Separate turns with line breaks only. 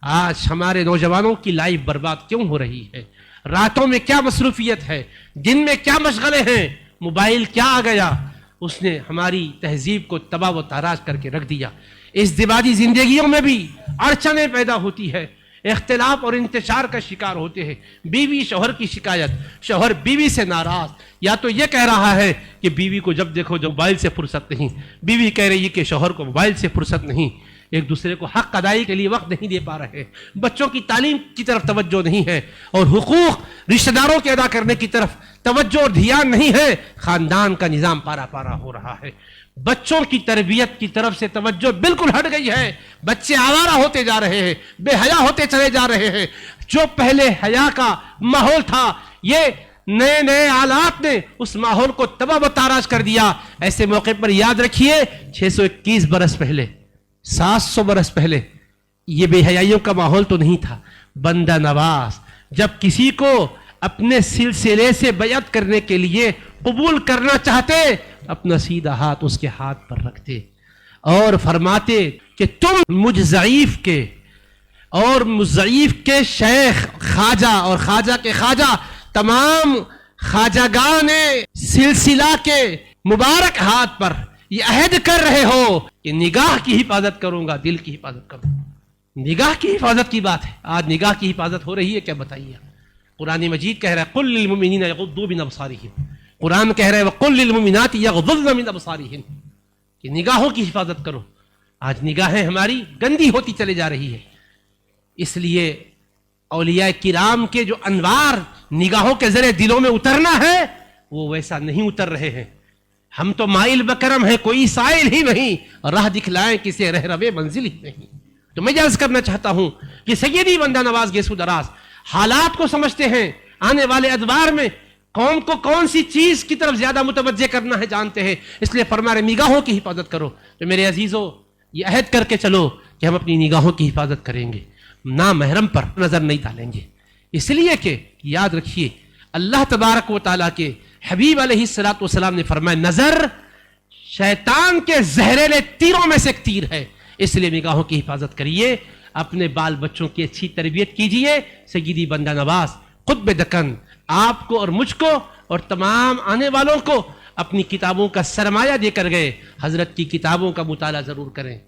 آج ہمارے نوجوانوں کی لائف برباد کیوں ہو رہی ہے؟ راتوں میں کیا مصروفیت ہے، دن میں کیا مشغلے ہیں، موبائل کیا آ گیا، اس نے ہماری تہذیب کو تباہ و تاراج کر کے رکھ دیا۔ اس دبادی زندگیوں میں بھی اڑچنیں پیدا ہوتی ہے، اختلاف اور انتشار کا شکار ہوتے ہیں۔ بیوی شوہر کی شکایت، شوہر بیوی سے ناراض، یا تو یہ کہہ رہا ہے کہ بیوی کو جب دیکھو جو موبائل سے فرصت نہیں، بیوی کہہ رہی ہے کہ شوہر کو موبائل سے فرصت نہیں، ایک دوسرے کو حق ادائی کے لیے وقت نہیں دے پا رہے، بچوں کی تعلیم کی طرف توجہ نہیں ہے، اور حقوق رشتہ داروں کے ادا کرنے کی طرف توجہ اور دھیان نہیں ہے۔ خاندان کا نظام پارا پارا ہو رہا ہے، بچوں کی تربیت کی طرف سے توجہ بالکل ہٹ گئی ہے، بچے آوارہ ہوتے جا رہے ہیں، بے حیا ہوتے چلے جا رہے ہیں۔ جو پہلے حیا کا ماحول تھا، یہ نئے نئے آلات نے اس ماحول کو تباہ و تاراج کر دیا۔ ایسے موقع پر یاد رکھیے 621 برس پہلے، 700 برس پہلے یہ بے حیائیوں کا ماحول تو نہیں تھا۔ بندہ نواز جب کسی کو اپنے سلسلے سے بیعت کرنے کے لیے قبول کرنا چاہتے، اپنا سیدھا ہاتھ اس کے ہاتھ پر رکھتے اور فرماتے کہ تم مجھ ضعیف کے اور ضعیف کے شیخ خواجہ اور خواجہ کے خواجہ تمام خواجگان سلسلہ کے مبارک ہاتھ پر یہ عہد کر رہے ہو کہ نگاہ کی حفاظت کروں گا، دل کی حفاظت کروں گا۔ نگاہ کی حفاظت کی بات ہے، آج نگاہ کی حفاظت ہو رہی ہے کیا؟ بتائیے۔ قرآن مجید کہہ رہا ہے قُلْ لِلْمُؤْمِنِينَ يَغُضُّوا مِنْ أَبْصَارِهِمْ، قرآن کہہ رہا ہے وَقُلْ لِلْمُؤْمِنَاتِ يَغْضُضْنَ مِنْ أَبْصَارِهِنْ، کہ نگاہوں کی حفاظت کرو۔ آج نگاہیں ہماری گندی ہوتی چلے جا رہی ہے، اس لیے اولیاء کرام کے جو انوار نگاہوں کے ذریعے دلوں میں اترنا ہے وہ ویسا نہیں اتر رہے ہیں۔ ہم تو مائل بکرم ہیں، کوئی سائل ہی نہیں، راہ دکھلائیں کسے رہ روے منزل ہی نہیں۔ تو میں عرض کرنا چاہتا ہوں کہ سیدی بندہ نواز گیسو دراز حالات کو سمجھتے ہیں، آنے والے ادوار میں قوم کو کون سی چیز کی طرف زیادہ متوجہ کرنا ہے جانتے ہیں، اس لیے فرما رہے نگاہوں کی حفاظت کرو۔ تو میرے عزیزو یہ عہد کر کے چلو کہ ہم اپنی نگاہوں کی حفاظت کریں گے، نامحرم پر نظر نہیں ڈالیں گے، اس لیے کہ یاد رکھیے اللہ تبارک و تعالیٰ کے حبیب علیہ السلام نے فرمایا نظر شیطان کے زہریلے تیروں میں سے ایک تیر ہے، اس لیے نگاہوں کی حفاظت کریے، اپنے بال بچوں کی اچھی تربیت کیجئے۔ سیدی بندہ نواز قطب دکن آپ کو اور مجھ کو اور تمام آنے والوں کو اپنی کتابوں کا سرمایہ دے کر گئے، حضرت کی کتابوں کا مطالعہ ضرور کریں۔